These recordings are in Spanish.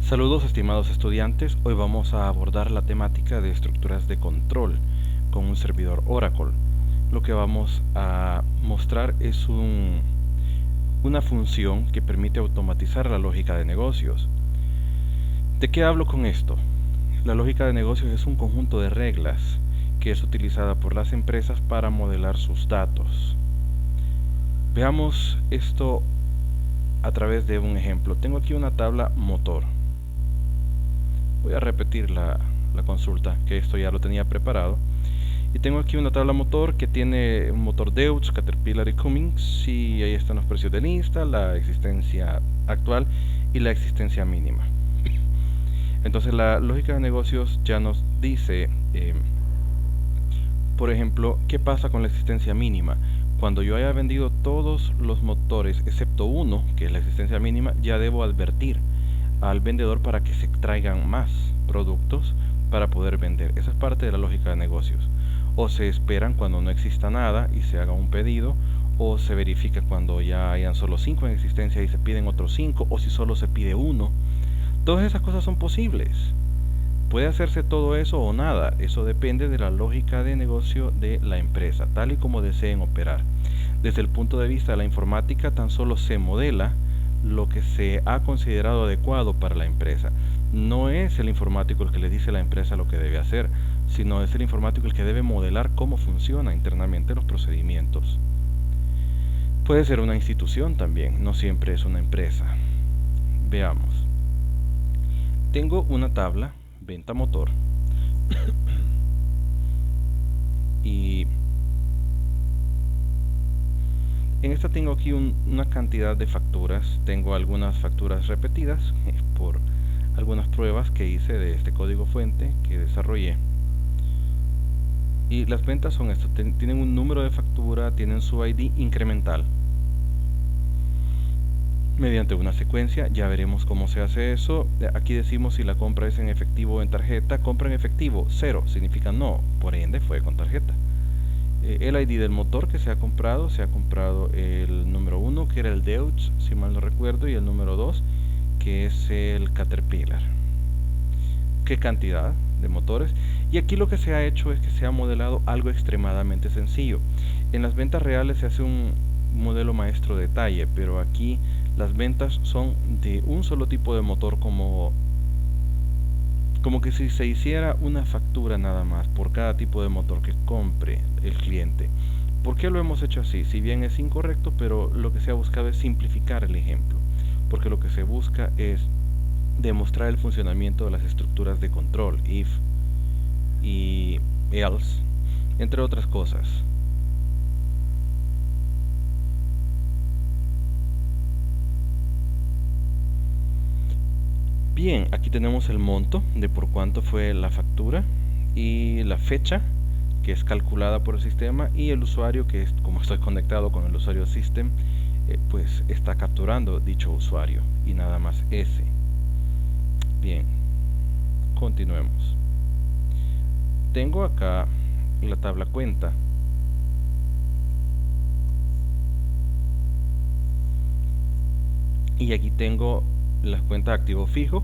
Saludos estimados estudiantes, hoy vamos a abordar la temática de estructuras de control con un servidor Oracle. Lo que vamos a mostrar es una función que permite automatizar la lógica de negocios. ¿De qué hablo con esto? La lógica de negocios es un conjunto de reglas que es utilizada por las empresas para modelar sus datos. Veamos esto a través de un ejemplo. Tengo aquí una tabla motor. Voy a repetir la consulta, que esto ya lo tenía preparado. Y tengo aquí una tabla motor que tiene un motor Deutz, Caterpillar y Cummins. Y ahí están los precios de lista, la existencia actual y la existencia mínima. Entonces la lógica de negocios ya nos dice, por ejemplo, ¿qué pasa con la existencia mínima? Cuando yo haya vendido todos los motores excepto uno, que es la existencia mínima, ya debo advertir al vendedor para que se traigan más productos para poder vender. Esa es parte de la lógica de negocios. O se esperan cuando no exista nada y se haga un pedido, o se verifica cuando ya hayan solo 5 en existencia y se piden otros 5, o si solo se pide uno. Todas esas cosas son posibles. Puede hacerse todo eso o nada, eso depende de la lógica de negocio de la empresa, tal y como deseen operar. Desde el punto de vista de la informática, tan solo se modela lo que se ha considerado adecuado para la empresa. No es el informático el que le dice a la empresa lo que debe hacer, sino es el informático el que debe modelar cómo funciona internamente los procedimientos. Puede ser una institución también, no siempre es una empresa. Veamos. Tengo una tabla, venta motor, y en esta tengo aquí una cantidad de facturas. Tengo algunas facturas repetidas por algunas pruebas que hice de este código fuente que desarrollé. Y las ventas son esto, tienen un número de factura, tienen su ID incremental. Mediante una secuencia, ya veremos cómo se hace eso. Aquí decimos si la compra es en efectivo o en tarjeta. Compra en efectivo, 0, significa no, por ende fue con tarjeta. El ID del motor que se ha comprado el número 1, que era el Deutz, si mal no recuerdo, y el número 2, que es el Caterpillar. ¿Qué cantidad de motores? Y aquí lo que se ha hecho es que se ha modelado algo extremadamente sencillo. En las ventas reales se hace un modelo maestro de detalle, pero aquí las ventas son de un solo tipo de motor, como que si se hiciera una factura nada más por cada tipo de motor que compre el cliente. ¿Por qué lo hemos hecho así? Si bien es incorrecto, pero lo que se ha buscado es simplificar el ejemplo, porque lo que se busca es demostrar el funcionamiento de las estructuras de control, if y else, entre otras cosas. Bien, aquí tenemos el monto de por cuánto fue la factura y la fecha que es calculada por el sistema, y el usuario, que es, como estoy conectado con el usuario system, pues está capturando dicho usuario y nada más ese. Bien, continuemos. Tengo acá la tabla cuenta. Y aquí tengo las cuentas de activo fijo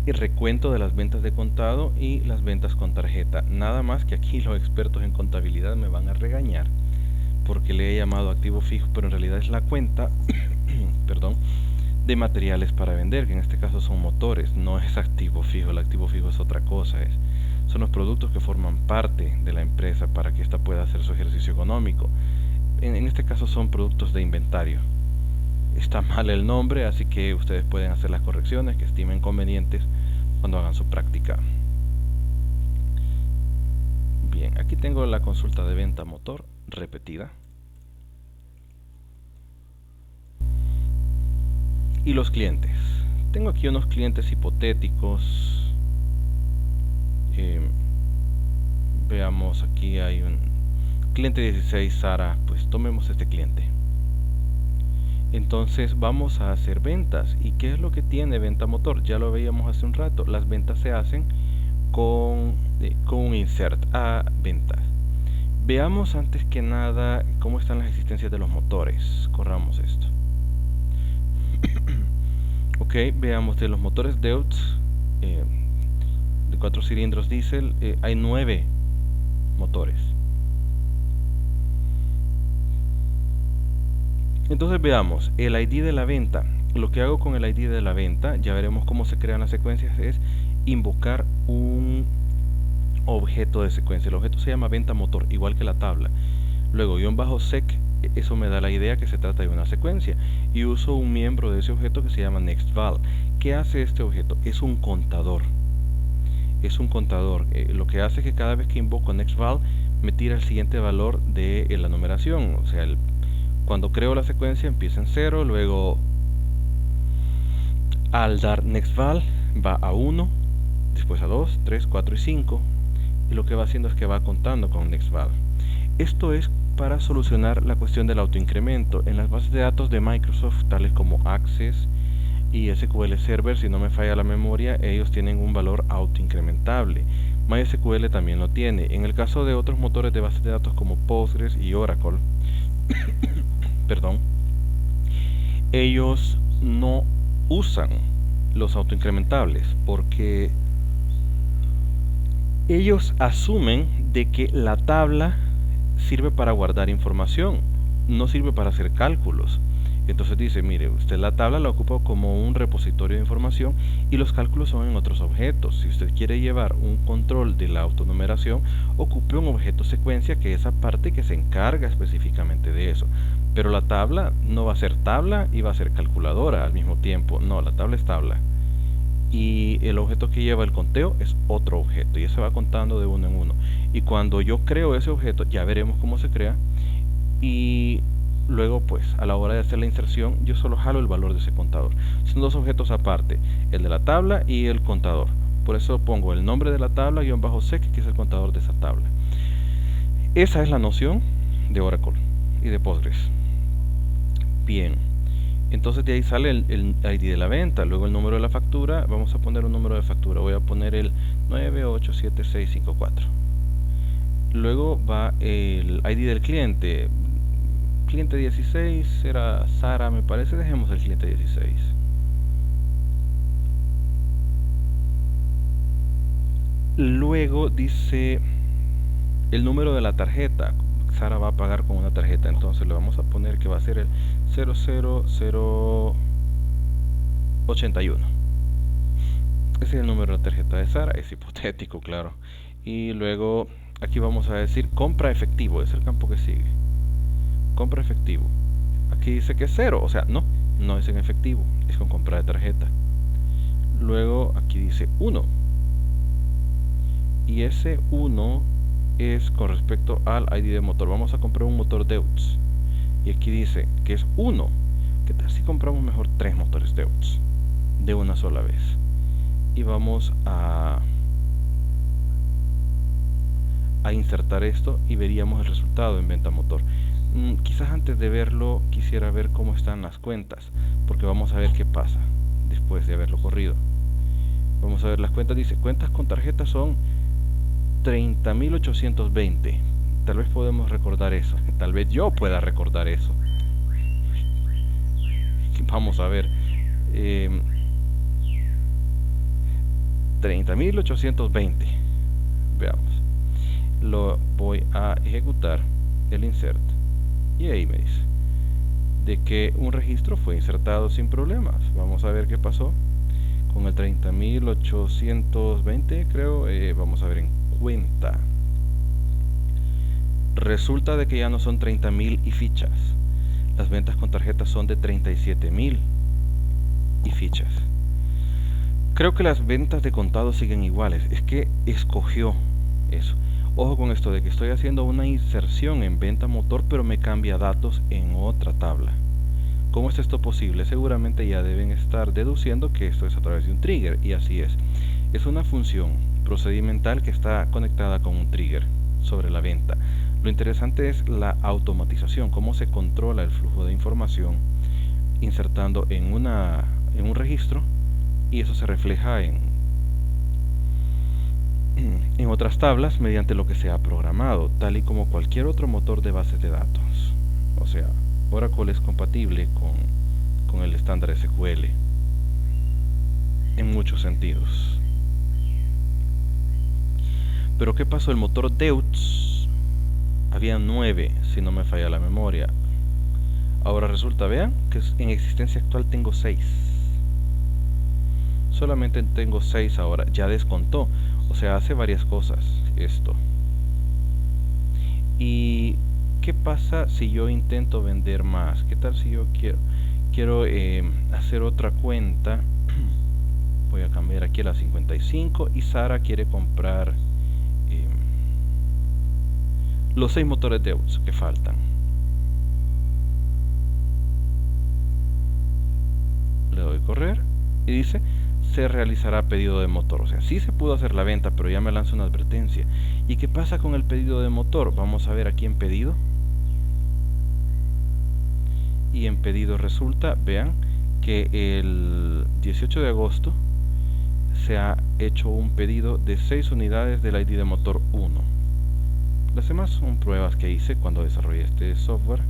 y recuento de las ventas de contado y las ventas con tarjeta. Nada más que aquí los expertos en contabilidad me van a regañar porque le he llamado activo fijo, pero en realidad es la cuenta perdón, de materiales para vender, que en este caso son motores, no es activo fijo. El activo fijo es otra cosa, son los productos que forman parte de la empresa para que ésta pueda hacer su ejercicio económico. En este caso son productos de inventario. Está mal el nombre, así que ustedes pueden hacer las correcciones que estimen convenientes cuando hagan su práctica. Bien, aquí tengo la consulta de venta motor repetida. Y los clientes. Tengo aquí unos clientes hipotéticos. Veamos, aquí hay un cliente 16, Sara. Pues tomemos este cliente. Entonces vamos a hacer ventas. ¿Y qué es lo que tiene venta motor? Ya lo veíamos hace un rato. Las ventas se hacen con un insert a ventas. Veamos antes que nada cómo están las existencias de los motores. Corramos esto. Ok, Ok, veamos de los motores Deutz de 4 cilindros diésel, hay 9 motores. Entonces veamos el ID de la venta. Lo que hago con el ID de la venta, ya veremos cómo se crean las secuencias, es invocar un objeto de secuencia. El objeto se llama venta motor, igual que la tabla. Luego --sec, eso me da la idea que se trata de una secuencia, y uso un miembro de ese objeto que se llama nextVal. ¿Qué hace este objeto? Es un contador. Es un contador. Lo que hace es que cada vez que invoco nextVal me tira el siguiente valor de la numeración. O sea, cuando creo la secuencia empieza en 0, luego al dar nextVal va a 1, después a 2, 3, 4 y 5, y lo que va haciendo es que va contando con nextVal. Esto es para solucionar la cuestión del autoincremento. En las bases de datos de Microsoft, tales como Access y SQL Server, si no me falla la memoria, ellos tienen un valor autoincrementable. MySQL también lo tiene. En el caso de otros motores de bases de datos como Postgres y Oracle, perdón, ellos no usan los autoincrementables porque ellos asumen de que la tabla sirve para guardar información, no sirve para hacer cálculos. Entonces dice, mire, usted la tabla la ocupa como un repositorio de información y los cálculos son en otros objetos. Si usted quiere llevar un control de la autonumeración, ocupe un objeto secuencia, que es esa parte que se encarga específicamente de eso. Pero la tabla no va a ser tabla y va a ser calculadora al mismo tiempo. No, la tabla es tabla. Y el objeto que lleva el conteo es otro objeto, y ese va contando de uno en uno. Y cuando yo creo ese objeto, ya veremos cómo se crea, y luego pues a la hora de hacer la inserción yo solo jalo el valor de ese contador. Son dos objetos aparte, el de la tabla y el contador. Por eso pongo el nombre de la tabla --sec, que es el contador de esa tabla. Esa es la noción de Oracle y de Postgres. Bien, entonces de ahí sale el ID de la venta, luego el número de la factura. Vamos a poner un número de factura, voy a poner el 987654. Luego va el ID del cliente. Cliente 16 era Sara, me parece. Dejemos el cliente 16. Luego dice el número de la tarjeta. Sara va a pagar con una tarjeta, entonces le vamos a poner que va a ser el 00081. Ese es el número de la tarjeta de Sara, es hipotético, claro. Y luego aquí vamos a decir compra efectivo, es el campo que sigue. Compra efectivo. Aquí dice que es 0, o sea, no es en efectivo, es con compra de tarjeta. Luego aquí dice 1. Y ese 1 es con respecto al ID de motor. Vamos a comprar un motor Deutz. Y aquí dice que es 1. ¿Qué tal si compramos mejor 3 motores Deutz de una sola vez? Y vamos a insertar esto y veríamos el resultado en venta motor. Quizás antes de verlo quisiera ver cómo están las cuentas, porque vamos a ver qué pasa después de haberlo corrido. Vamos a ver las cuentas. Dice cuentas con tarjeta son 30.820. Tal vez podemos recordar eso, tal vez yo pueda recordar eso. Vamos a ver, 30.820. veamos, lo voy a ejecutar el insert y ahí me dice de que un registro fue insertado sin problemas. Vamos a ver qué pasó con el 30.820, creo. Vamos a ver en cuenta. Resulta de que ya no son 30.000 y fichas. Las ventas con tarjetas son de 37.000 y fichas. Creo que las ventas de contado siguen iguales. Es que escogió eso. Ojo con esto de que estoy haciendo una inserción en venta motor, pero me cambia datos en otra tabla. ¿Cómo es esto posible? Seguramente ya deben estar deduciendo que esto es a través de un trigger, y así es. Es una función procedimental que está conectada con un trigger sobre la venta. Lo interesante es la automatización, cómo se controla el flujo de información insertando en un registro, y eso se refleja en otras tablas mediante lo que se ha programado, tal y como cualquier otro motor de bases de datos. O sea, Oracle es compatible con el estándar SQL. en muchos sentidos. Pero ¿qué pasó? El motor Deutz había 9, si no me falla la memoria. Ahora resulta, vean, que en existencia actual tengo 6. Solamente tengo 6 ahora, ya descontó. O sea, hace varias cosas esto. ¿Y qué pasa si yo intento vender más? ¿Qué tal si yo quiero hacer otra cuenta? Voy a cambiar aquí a la 55 y Sara quiere comprar los 6 motores Deutz que faltan. Le doy correr y dice se realizará pedido de motor. O sea, sí se pudo hacer la venta, pero ya me lanza una advertencia. ¿Y qué pasa con el pedido de motor? Vamos a ver aquí en pedido. Y en pedido resulta, vean, que el 18 de agosto se ha hecho un pedido de 6 unidades del ID de motor 1. Las demás son pruebas que hice cuando desarrollé este software.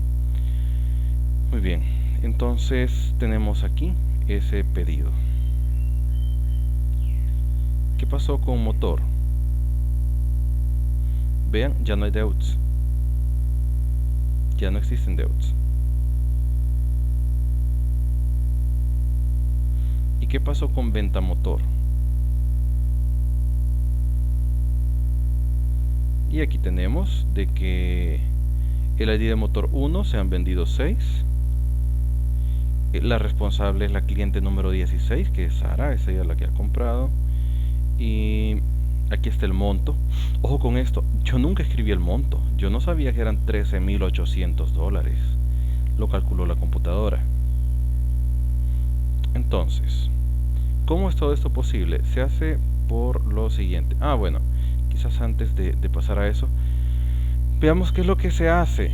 Muy bien, entonces tenemos aquí ese pedido. ¿Qué pasó con motor? Vean, ya no hay Deutz. Ya no existen Deutz. ¿Y qué pasó con venta motor? Y aquí tenemos de que el ID de motor 1 se han vendido 6. La responsable es la cliente número 16, que es Sara, es ella la que ha comprado. Y aquí está el monto. Ojo con esto, yo nunca escribí el monto. Yo no sabía que eran $13,800. Lo calculó la computadora. Entonces, ¿cómo es todo esto posible? Se hace por lo siguiente. Bueno, quizás antes de pasar a eso, veamos qué es lo que se hace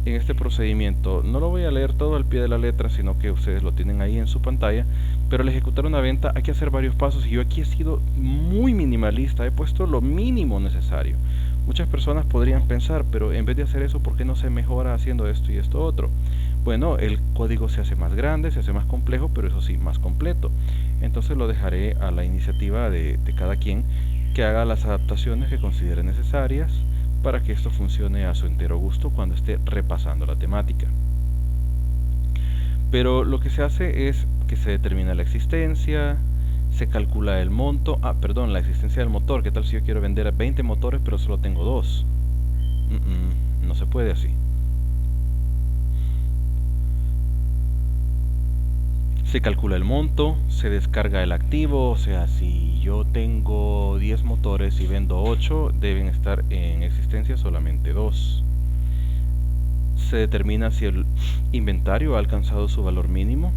en este procedimiento. No lo voy a leer todo al pie de la letra, sino que ustedes lo tienen ahí en su pantalla. Pero al ejecutar una venta hay que hacer varios pasos y yo aquí he sido muy minimalista, he puesto lo mínimo necesario. Muchas personas podrían pensar, pero en vez de hacer eso, ¿por qué no se mejora haciendo esto y esto otro? Bueno, el código se hace más grande, se hace más complejo, pero eso sí, más completo. Entonces lo dejaré a la iniciativa de cada quien que haga las adaptaciones que considere necesarias para que esto funcione a su entero gusto cuando esté repasando la temática. Pero lo que se hace es que se determina la existencia, se calcula el monto, la existencia del motor. ¿Qué tal si yo quiero vender 20 motores pero solo tengo 2? No se puede así. Se calcula el monto, se descarga el activo, o sea, si yo tengo 10 motores y vendo 8, deben estar en existencia solamente 2. Se determina si el inventario ha alcanzado su valor mínimo.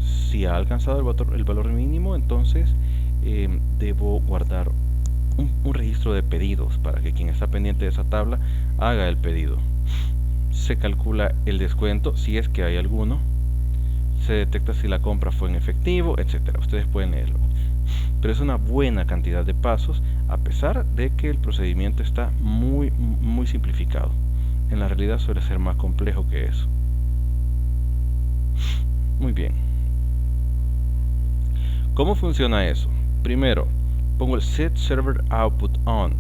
Si ha alcanzado el valor mínimo, entonces debo guardar un registro de pedidos para que quien está pendiente de esa tabla haga el pedido. Se calcula el descuento, si es que hay alguno. Se detecta si la compra fue en efectivo, etcétera. Ustedes pueden leerlo. Pero es una buena cantidad de pasos, a pesar de que el procedimiento está muy simplificado. En la realidad suele ser más complejo que eso. Muy bien. ¿Cómo funciona eso? Primero, pongo el Set Server Output On.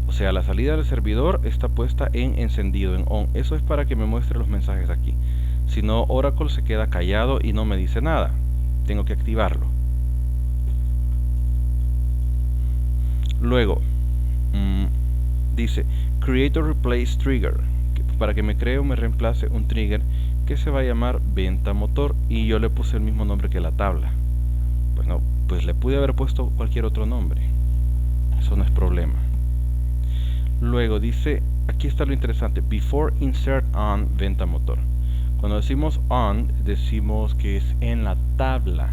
O sea, la salida del servidor está puesta en encendido, en on. Eso es para que me muestre los mensajes aquí. Si no, Oracle se queda callado y no me dice nada. Tengo que activarlo. Luego, dice Create or Replace Trigger, para que me cree o me reemplace un trigger que se va a llamar venta motor, y yo le puse el mismo nombre que la tabla. Bueno, pues le pude haber puesto cualquier otro nombre. Eso no es problema. Luego dice, aquí está lo interesante, Before Insert On Venta Motor. Cuando decimos on, decimos que es en la tabla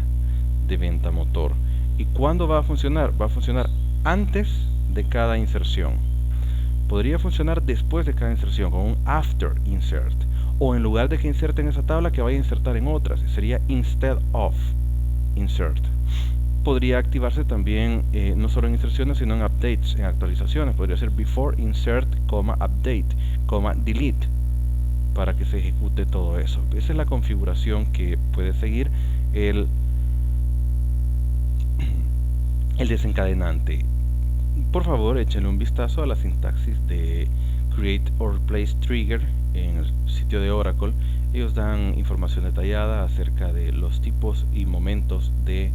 de venta motor. ¿Y cuándo va a funcionar? Va a funcionar antes de cada inserción. Podría funcionar después de cada inserción, con un after insert. O en lugar de que inserte en esa tabla, que vaya a insertar en otras. Sería instead of insert. Podría activarse también, no solo en inserciones, sino en updates, en actualizaciones. Podría ser before insert, update, delete, para que se ejecute todo eso. Esa es la configuración que puede seguir el El desencadenante. Por favor, échenle un vistazo a la sintaxis de Create or Replace Trigger en el sitio de Oracle. Ellos dan información detallada acerca de los tipos y momentos de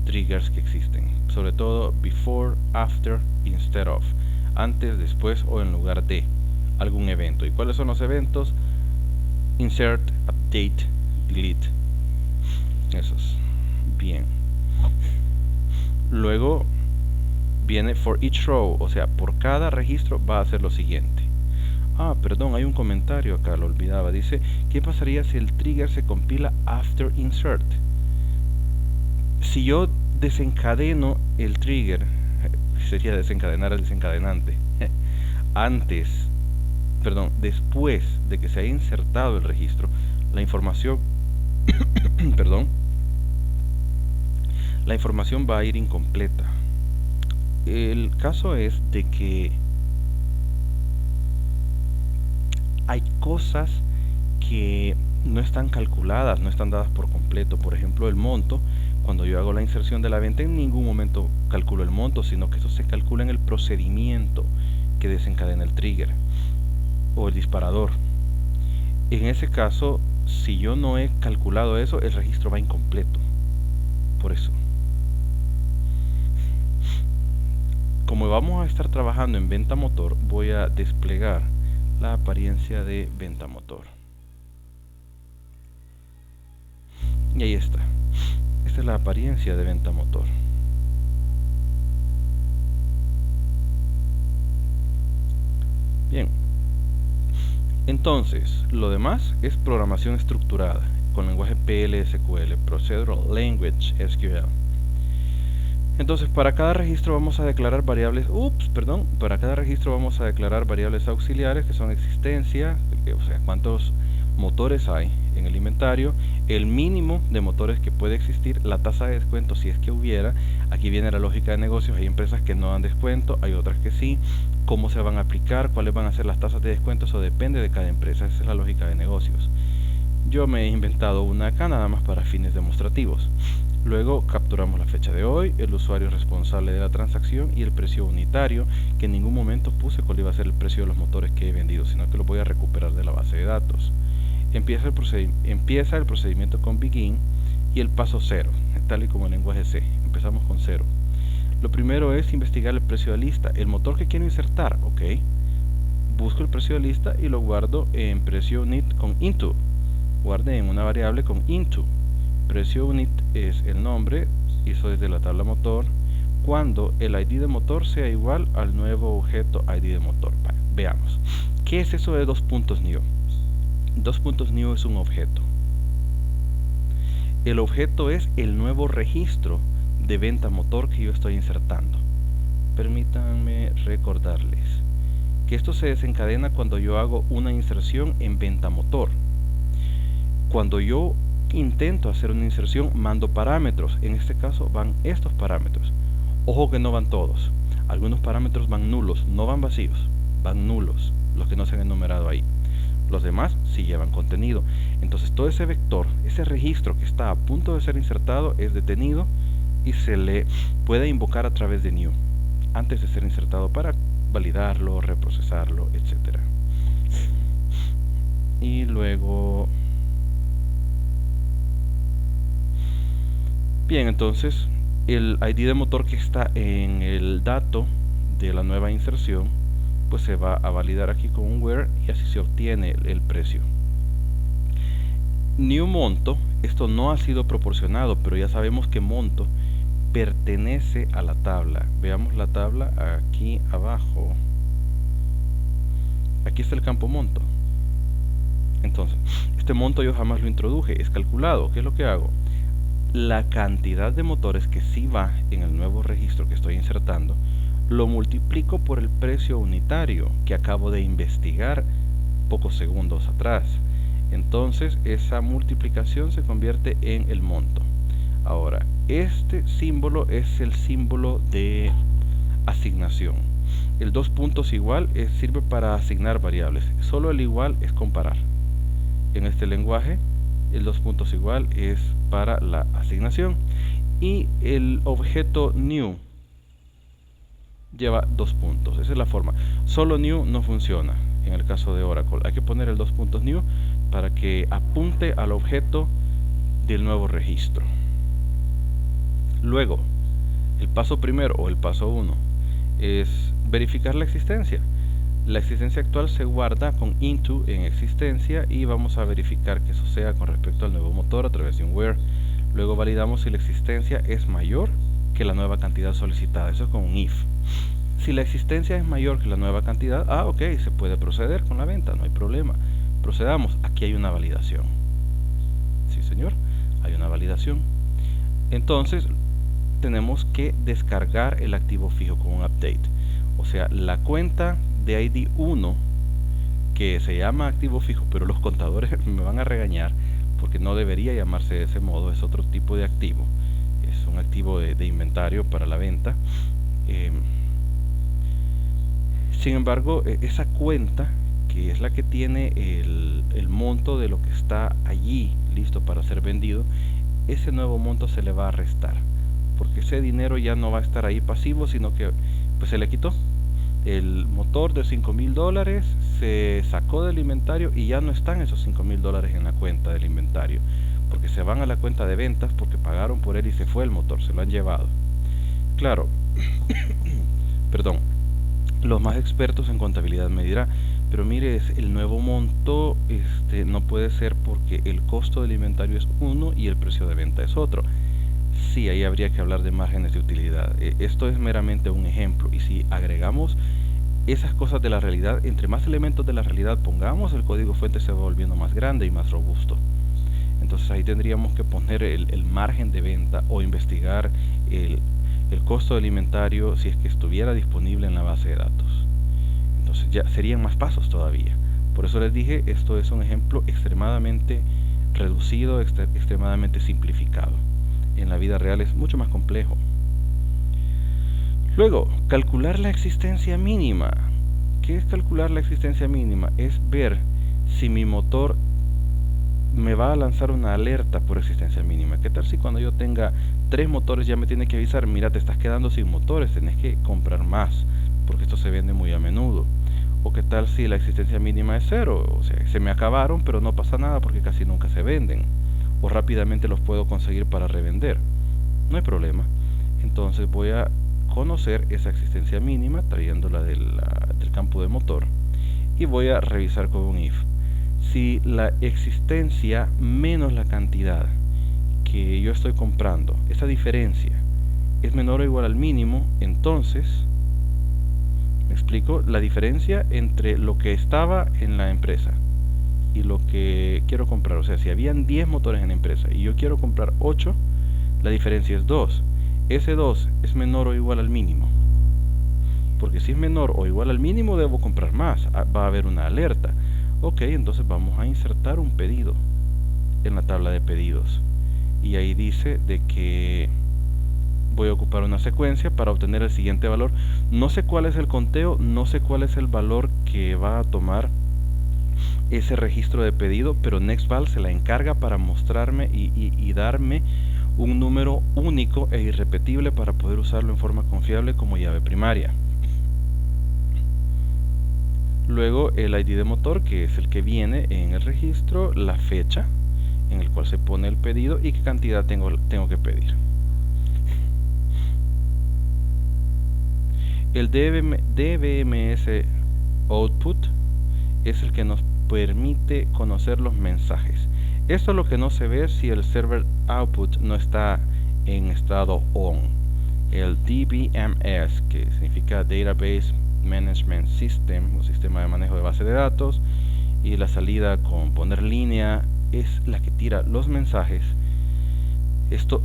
triggers que existen, sobre todo before, after, instead of, antes, después o en lugar de algún evento. ¿Y cuáles son los eventos? Insert, update, delete. Esos. Bien. Luego viene for each row, o sea, por cada registro va a hacer lo siguiente. Perdón, hay un comentario acá, lo olvidaba. Dice, ¿qué pasaría si el trigger se compila after insert? Si yo desencadeno el trigger, sería desencadenar el desencadenante, después de que se haya insertado el registro, la información, la información va a ir incompleta. El caso es de que hay cosas que no están calculadas, no están dadas por completo. Por ejemplo, el monto. Cuando yo hago la inserción de la venta, en ningún momento calculo el monto, sino que eso se calcula en el procedimiento que desencadena el trigger o el disparador. En ese caso, si yo no he calculado eso, el registro va incompleto. Por eso. Como vamos a estar trabajando en venta motor, voy a desplegar la apariencia de venta motor. Y ahí está. Esta es la apariencia de venta motor. Bien. Entonces, lo demás es programación estructurada con lenguaje PL/SQL, Procedural Language SQL. Entonces, para cada registro vamos a declarar variables, para cada registro vamos a declarar variables auxiliares que son existencia, o sea, cuántos motores hay en el inventario, el mínimo de motores que puede existir, la tasa de descuento si es que hubiera. Aquí viene la lógica de negocios, hay empresas que no dan descuento, hay otras que sí, cómo se van a aplicar, cuáles van a ser las tasas de descuento, eso depende de cada empresa, esa es la lógica de negocios. Yo me he inventado una acá nada más para fines demostrativos. Luego capturamos la fecha de hoy, el usuario responsable de la transacción y el precio unitario, que en ningún momento puse cuál iba a ser el precio de los motores que he vendido, sino que lo voy a recuperar de la base de datos. Empieza el procedimiento con begin y el paso 0, tal y como el lenguaje C. Empezamos con 0. Lo primero es investigar el precio de lista, el motor que quiero insertar, ok. Busco el precio de lista y lo guardo en precio unit con into. Guarde en una variable con into. Precio unit es el nombre, hizo desde la tabla motor, cuando el ID de motor sea igual al nuevo objeto ID de motor. Vale, veamos. ¿Qué es eso de 2.new? 2.new es un objeto. El objeto es el nuevo registro de venta motor que yo estoy insertando. Permítanme recordarles que esto se desencadena cuando yo hago una inserción en venta motor. Cuando yo intento hacer una inserción, mando parámetros. En este caso van estos parámetros. Ojo que no van todos. Algunos parámetros van nulos, no van vacíos, van nulos, los que no se han enumerado ahí. Los demás sí llevan contenido. Entonces todo ese vector, ese registro que está a punto de ser insertado es detenido y se le puede invocar a través de new antes de ser insertado para validarlo, reprocesarlo, etc. Y luego... Bien, entonces el ID de motor que está en el dato de la nueva inserción pues se va a validar aquí con un where y así se obtiene el precio. New monto, esto no ha sido proporcionado, pero ya sabemos que monto pertenece a la tabla. Veamos la tabla aquí abajo. Aquí está el campo monto. Entonces, este monto yo jamás lo introduje, es calculado. ¿Qué es lo que hago? La cantidad de motores que sí va en el nuevo registro que estoy insertando, lo multiplico por el precio unitario que acabo de investigar pocos segundos atrás. Entonces esa multiplicación se convierte en el monto. Ahora, este símbolo es el símbolo de asignación. El 2 puntos igual sirve para asignar variables. Solo el igual es comparar. En este lenguaje, el 2 puntos igual es para la asignación. Y el objeto new lleva 2 puntos. Esa es la forma. Solo new no funciona en el caso de Oracle. Hay que poner el 2 puntos new para que apunte al objeto del nuevo registro. Luego, el paso primero o el paso 1 es verificar la existencia. La existencia actual se guarda con into en existencia y vamos a verificar que eso sea con respecto al nuevo motor a través de un where. Luego validamos si la existencia es mayor que la nueva cantidad solicitada. Eso es con un if. Si la existencia es mayor que la nueva cantidad, ok, se puede proceder con la venta, no hay problema. Procedamos. Aquí hay una validación. Sí, señor, hay una validación. Entonces, tenemos que descargar el activo fijo con un update. O sea, la cuenta de ID 1, que se llama activo fijo, pero los contadores me van a regañar porque no debería llamarse de ese modo, es otro tipo de activo. Es un activo de inventario para la venta. Sin embargo, esa cuenta, que es la que tiene el monto de lo que está allí listo para ser vendido, ese nuevo monto se le va a restar, porque ese dinero ya no va a estar ahí pasivo, sino que pues se le quitó. El motor de $5,000 se sacó del inventario y ya no están esos $5,000 en la cuenta del inventario, porque se van a la cuenta de ventas porque pagaron por él y se fue el motor, se lo han llevado. Claro, perdón, los más expertos en contabilidad me dirán, pero mire, el nuevo monto no puede ser porque el costo del inventario es uno y el precio de venta es otro. Sí, ahí habría que hablar de márgenes de utilidad. Esto es meramente un ejemplo, y si agregamos esas cosas de la realidad, entre más elementos de la realidad pongamos, el código fuente se va volviendo más grande y más robusto. Entonces ahí tendríamos que poner el margen de venta o investigar el costo del inventario si es que estuviera disponible en la base de datos. Entonces ya serían más pasos todavía. Por eso les dije, esto es un ejemplo extremadamente reducido, extremadamente simplificado. En la vida real es mucho más complejo. Luego, calcular la existencia mínima. ¿Qué es calcular la existencia mínima? Es ver si mi motor me va a lanzar una alerta por existencia mínima. ¿Qué tal si cuando yo tenga 3 motores ya me tiene que avisar, mira, te estás quedando sin motores, tenés que comprar más, porque esto se vende muy a menudo? O qué tal si la existencia mínima es 0, o sea, se me acabaron, pero no pasa nada porque casi nunca se venden, o rápidamente los puedo conseguir para revender. No hay problema. Entonces voy a conocer esa existencia mínima trayéndola del campo de motor y voy a revisar con un if. Si la existencia menos la cantidad que yo estoy comprando, esa diferencia es menor o igual al mínimo, entonces, ¿me explico? La diferencia entre lo que estaba en la empresa y lo que quiero comprar, o sea, si habían 10 motores en la empresa y yo quiero comprar 8, la diferencia es 2. Ese 2 es menor o igual al mínimo, porque si es menor o igual al mínimo debo comprar más, va a haber una alerta. Ok, entonces vamos a insertar un pedido en la tabla de pedidos y ahí dice de que voy a ocupar una secuencia para obtener el siguiente valor. No sé cuál es el conteo, no sé cuál es el valor que va a tomar ese registro de pedido, pero Nextval se la encarga para mostrarme y darme un número único e irrepetible para poder usarlo en forma confiable como llave primaria. Luego el ID de motor, que es el que viene en el registro, la fecha en el cual se pone el pedido y qué cantidad tengo que pedir. El DBMS Output es el que nos permite conocer los mensajes. Esto es lo que no se ve si el server output no está en estado on. El DBMS, que significa Database Management System o sistema de manejo de base de datos, y la salida con poner línea es la que tira los mensajes. Esto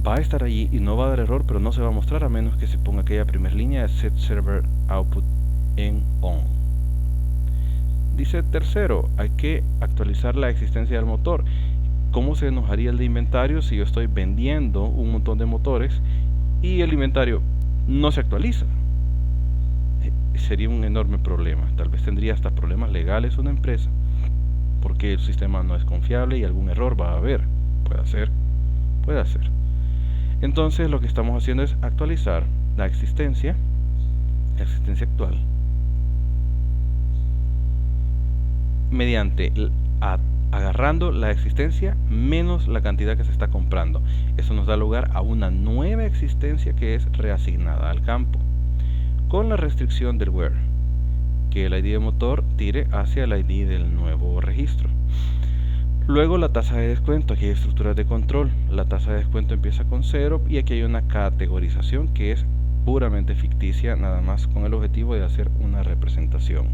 va a estar allí y no va a dar error, pero no se va a mostrar a menos que se ponga aquella primera línea de set server output en on. Dice tercero, hay que actualizar la existencia del motor. ¿Cómo se nos haría el de inventario si yo estoy vendiendo un montón de motores y el inventario no se actualiza? Sería un enorme problema. Tal vez tendría hasta problemas legales una empresa porque el sistema no es confiable y algún error va a haber. Puede ser. Entonces lo que estamos haciendo es actualizar la existencia la existencia actual, mediante agarrando la existencia menos la cantidad que se está comprando. Eso nos da lugar a una nueva existencia que es reasignada al campo, con la restricción del where, que el ID de motor tire hacia el ID del nuevo registro. Luego la tasa de descuento, aquí hay estructuras de control. La tasa de descuento empieza con 0 y aquí hay una categorización que es puramente ficticia, nada más con el objetivo de hacer una representación.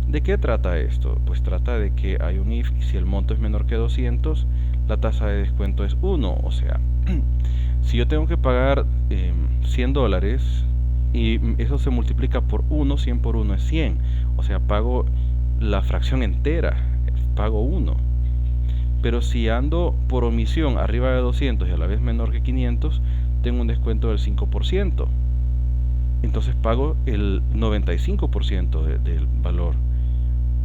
¿De qué trata esto? Pues trata de que hay un if y si el monto es menor que 200, la tasa de descuento es 1. O sea, si yo tengo que pagar $100 y eso se multiplica por 1, 100 por 1 es 100. O sea, pago la fracción entera, pago 1. Pero si ando por omisión arriba de 200 y a la vez menor que 500, tengo un descuento del 5%. Entonces pago el 95% del valor.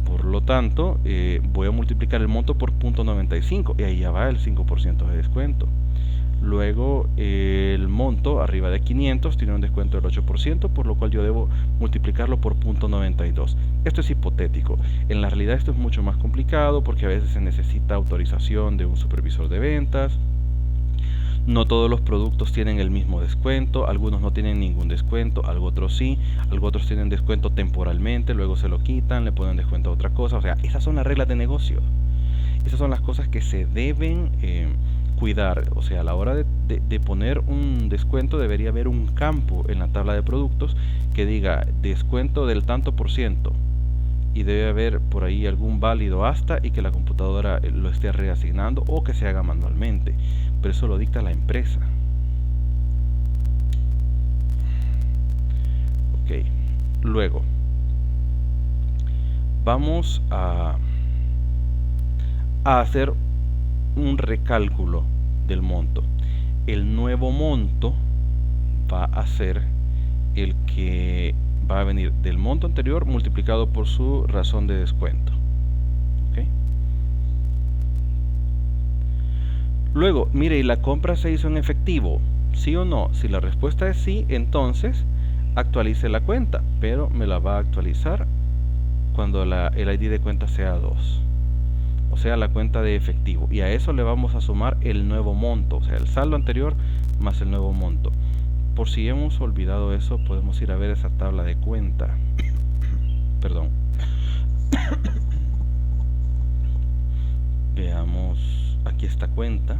Por lo tanto, voy a multiplicar el monto por 0.95 y ahí ya va el 5% de descuento. Luego el monto arriba de 500 tiene un descuento del 8%, por lo cual yo debo multiplicarlo por 0.92. Esto es hipotético. En la realidad esto es mucho más complicado porque a veces se necesita autorización de un supervisor de ventas. No todos los productos tienen el mismo descuento, algunos no tienen ningún descuento, algo otros sí, algo otros tienen descuento temporalmente, luego se lo quitan, le ponen descuento a otra cosa. O sea, esas son las reglas de negocio. Esas son las cosas que se deben cuidar. O sea, a la hora de poner un descuento debería haber un campo en la tabla de productos que diga descuento del tanto por ciento. Y debe haber por ahí algún válido hasta y que la computadora lo esté reasignando o que se haga manualmente. Pero eso lo dicta la empresa. Ok. Luego, vamos a hacer un recálculo del monto. El nuevo monto va a ser el que va a venir del monto anterior multiplicado por su razón de descuento. ¿Okay? Luego, mire, ¿y la compra se hizo en efectivo? ¿Sí o no? Si la respuesta es sí, entonces actualice la cuenta, pero me la va a actualizar cuando el ID de cuenta sea 2. O sea, la cuenta de efectivo. Y a eso le vamos a sumar el nuevo monto, o sea, el saldo anterior más el nuevo monto. Por si hemos olvidado eso, podemos ir a ver esa tabla de cuenta. Perdón. Veamos aquí esta cuenta.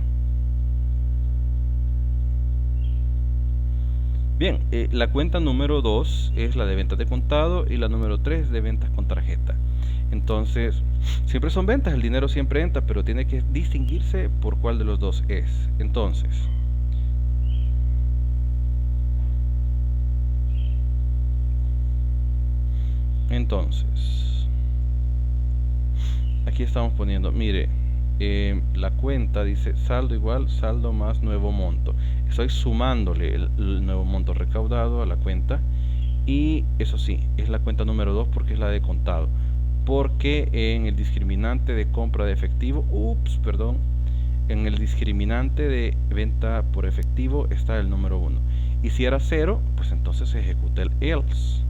Bien, la cuenta número 2 es la de ventas de contado y la número 3 de ventas con tarjeta. Entonces, siempre son ventas, el dinero siempre entra, pero tiene que distinguirse por cuál de los dos es. Entonces, aquí estamos poniendo, mire, la cuenta dice saldo igual, saldo más nuevo monto. Estoy sumándole el nuevo monto recaudado a la cuenta. Y eso sí, es la cuenta número 2 porque es la de contado. Porque en el discriminante de compra de efectivo, en el discriminante de venta por efectivo está el número 1. Y si era 0, pues entonces se ejecuta el else.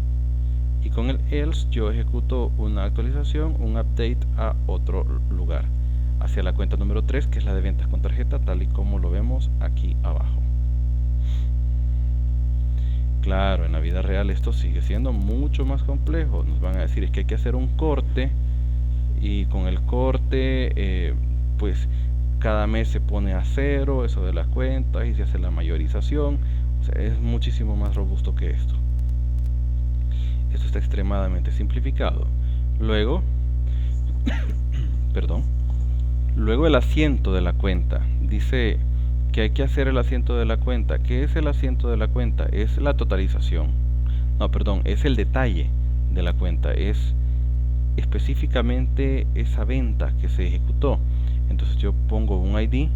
Y con el else yo ejecuto una actualización, un update a otro lugar, hacia la cuenta número 3, que es la de ventas con tarjeta, tal y como lo vemos aquí abajo. Claro, en la vida real esto sigue siendo mucho más complejo. Nos van a decir es que hay que hacer un corte y con el corte pues cada mes se pone a 0 eso de las cuentas y se hace la mayorización. O sea, es muchísimo más robusto que esto. Esto está extremadamente simplificado. Luego, luego el asiento de la cuenta. Dice que hay que hacer el asiento de la cuenta. ¿Qué es el asiento de la cuenta? Es la totalización. No, perdón, es el detalle de la cuenta. Es específicamente esa venta que se ejecutó. Entonces yo pongo un ID,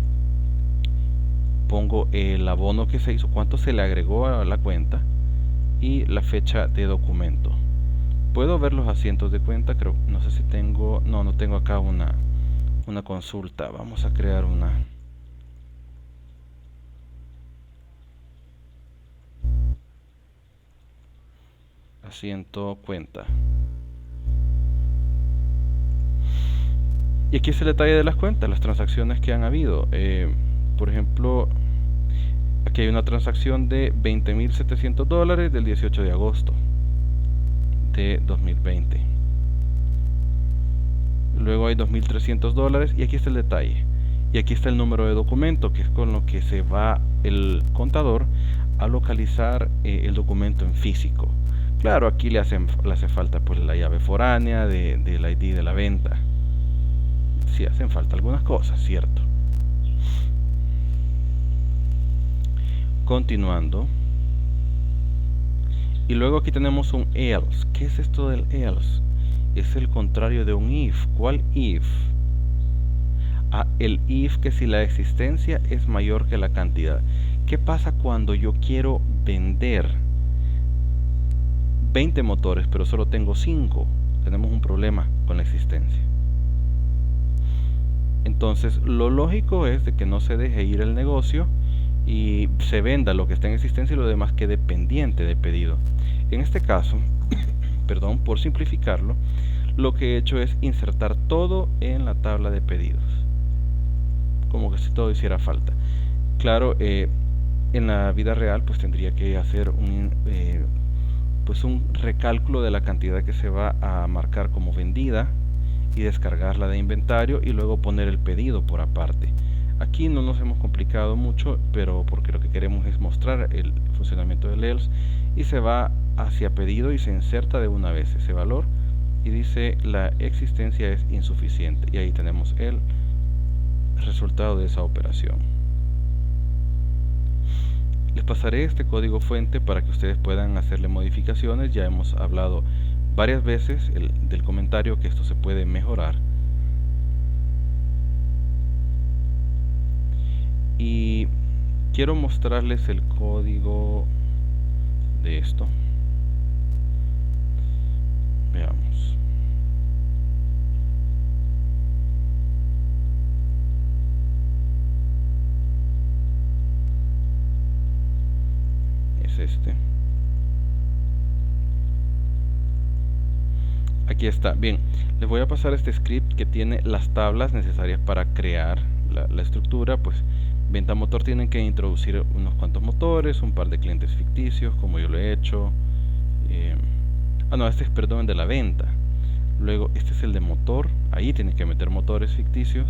pongo el abono que se hizo, cuánto se le agregó a la cuenta y la fecha de documento. Puedo ver los asientos de cuenta, creo, no sé si tengo, no tengo acá una consulta. Vamos a crear una. asiento cuenta. Y aquí es el detalle de las cuentas, las transacciones que han habido. Por ejemplo, aquí hay una transacción de $20.700 del 18 de agosto de 2020. Luego hay $2.300 y aquí está el detalle. Y aquí está el número de documento, que es con lo que se va el contador a localizar el documento en físico. Claro, aquí le hace falta pues la llave foránea del ID de la venta. Sí hacen falta algunas cosas, cierto. Continuando. Y luego aquí tenemos un else. ¿Qué es esto del else? Es el contrario de un if. ¿Cuál if? El if, que si la existencia es mayor que la cantidad. ¿Qué pasa cuando yo quiero vender 20 motores pero solo tengo 5? Tenemos un problema con la existencia. Entonces lo lógico es de que no se deje ir el negocio y se venda lo que está en existencia y lo demás quede pendiente de pedido. En este caso, perdón, por simplificarlo, lo que he hecho es insertar todo en la tabla de pedidos, como que si todo hiciera falta. Claro, en la vida real pues tendría que hacer un recálculo de la cantidad que se va a marcar como vendida y descargarla de inventario y luego poner el pedido por aparte. Aquí no nos hemos complicado mucho, pero porque lo que queremos es mostrar el funcionamiento del else, y se va hacia pedido y se inserta de una vez ese valor y dice la existencia es insuficiente, y ahí tenemos el resultado de esa operación. Les pasaré este código fuente para que ustedes puedan hacerle modificaciones. Ya hemos hablado varias veces del comentario que esto se puede mejorar. Y quiero mostrarles el código de esto. Veamos. Es este. Aquí está. Bien, les voy a pasar este script que tiene las tablas necesarias para crear la estructura. Pues venta motor tienen que introducir unos cuantos motores, un par de clientes ficticios, como yo lo he hecho. No, este es, perdón, de la venta. Luego este es el de motor. Ahí tienen que meter motores ficticios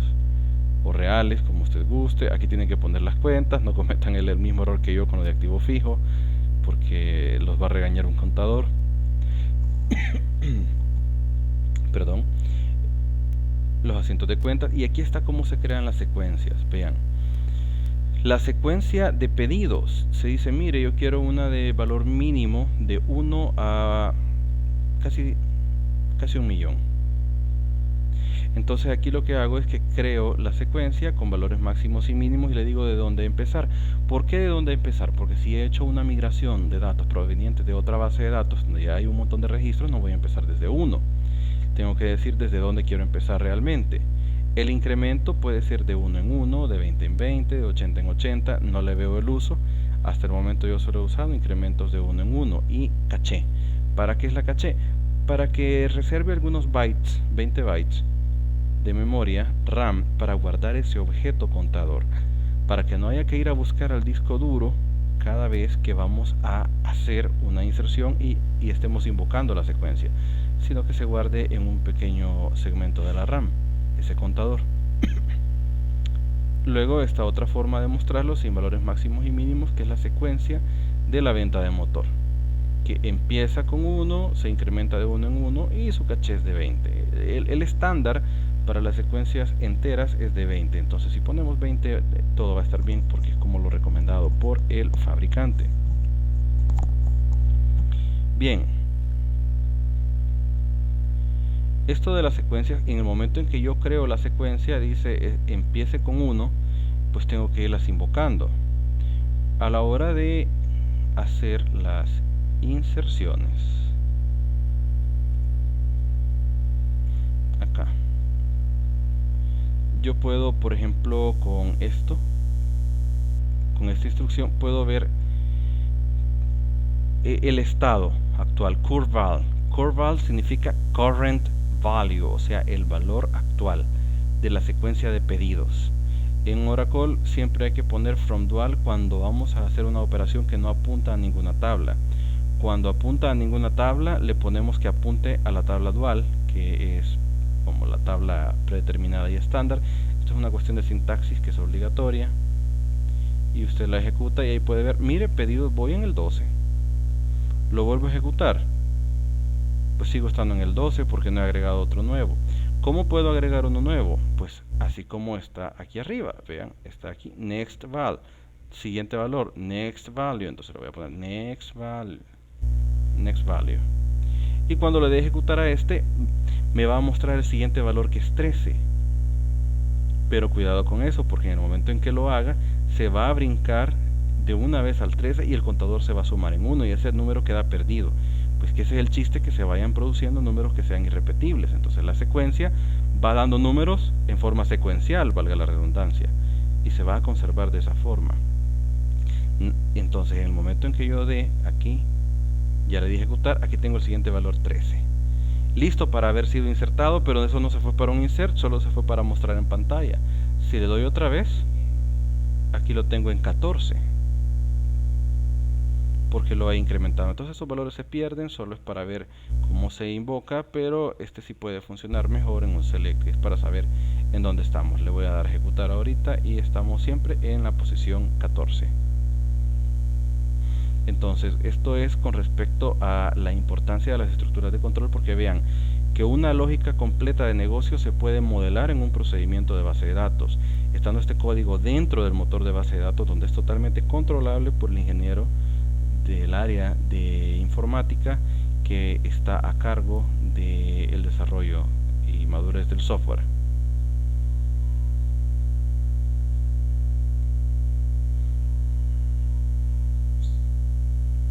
o reales, como usted guste. Aquí tienen que poner las cuentas. No cometan el mismo error que yo con lo de activo fijo, porque los va a regañar un contador. Perdón. Los asientos de cuentas. Y aquí está cómo se crean las secuencias. Vean. La secuencia de pedidos se dice, mire, yo quiero una de valor mínimo de 1 a casi 1 millón. Entonces aquí lo que hago es que creo la secuencia con valores máximos y mínimos y le digo de dónde empezar. ¿Por qué de dónde empezar? Porque si he hecho una migración de datos provenientes de otra base de datos donde ya hay un montón de registros, no voy a empezar desde 1. Tengo que decir desde dónde quiero empezar realmente. El incremento puede ser de 1 en 1, de 20 en 20, de 80 en 80, no le veo el uso. Hasta el momento yo solo he usado incrementos de 1 en 1 y caché. ¿Para qué es la caché? Para que reserve algunos bytes, 20 bytes de memoria RAM para guardar ese objeto contador, para que no haya que ir a buscar al disco duro cada vez que vamos a hacer una inserción y estemos invocando la secuencia, sino que se guarde en un pequeño segmento de la RAM ese contador. Luego esta otra forma de mostrarlo sin valores máximos y mínimos, que es la secuencia de la venta de motor, que empieza con 1, se incrementa de 1 en 1 y su caché es de 20. El estándar para las secuencias enteras es de 20, entonces si ponemos 20 todo va a estar bien porque es como lo recomendado por el fabricante. Bien, esto de las secuencias, en el momento en que yo creo la secuencia, dice empiece con 1, pues tengo que irlas invocando. A la hora de hacer las inserciones, acá yo puedo, por ejemplo, con esto, con esta instrucción puedo ver el estado actual, curval. Curval significa current value, o sea, el valor actual de la secuencia de pedidos. En Oracle siempre hay que poner from dual cuando vamos a hacer una operación que no apunta a ninguna tabla. Cuando apunta a ninguna tabla, le ponemos que apunte a la tabla dual, que es como la tabla predeterminada y estándar. Esto es una cuestión de sintaxis que es obligatoria. Y usted la ejecuta y ahí puede ver, mire, pedidos, voy en el 12. Lo vuelvo a ejecutar. Pues sigo estando en el 12 porque no he agregado otro nuevo. ¿Cómo puedo agregar uno nuevo? Pues así como está aquí arriba. Vean, está aquí, next val. Siguiente valor, next value. Entonces le voy a poner next value. Next value. Y cuando le dé ejecutar a este, me va a mostrar el siguiente valor, que es 13. Pero cuidado con eso, porque en el momento en que lo haga, se va a brincar de una vez al 13 y el contador se va a sumar en 1 y ese número queda perdido. Pues que ese es el chiste, que se vayan produciendo números que sean irrepetibles. Entonces la secuencia va dando números en forma secuencial, valga la redundancia, y se va a conservar de esa forma. Entonces en el momento en que yo dé aquí, ya le di ejecutar, aquí tengo el siguiente valor, 13. Listo para haber sido insertado, pero eso no se fue para un insert, solo se fue para mostrar en pantalla. Si le doy otra vez, aquí lo tengo en 14, porque lo he incrementado. Entonces esos valores se pierden, solo es para ver cómo se invoca, pero este sí puede funcionar mejor en un select, que es para saber en dónde estamos. Le voy a dar a ejecutar ahorita y estamos siempre en la posición 14. Entonces esto es con respecto a la importancia de las estructuras de control, porque vean que una lógica completa de negocio se puede modelar en un procedimiento de base de datos, estando este código dentro del motor de base de datos, donde es totalmente controlable por el ingeniero del área de informática que está a cargo del desarrollo y madurez del software.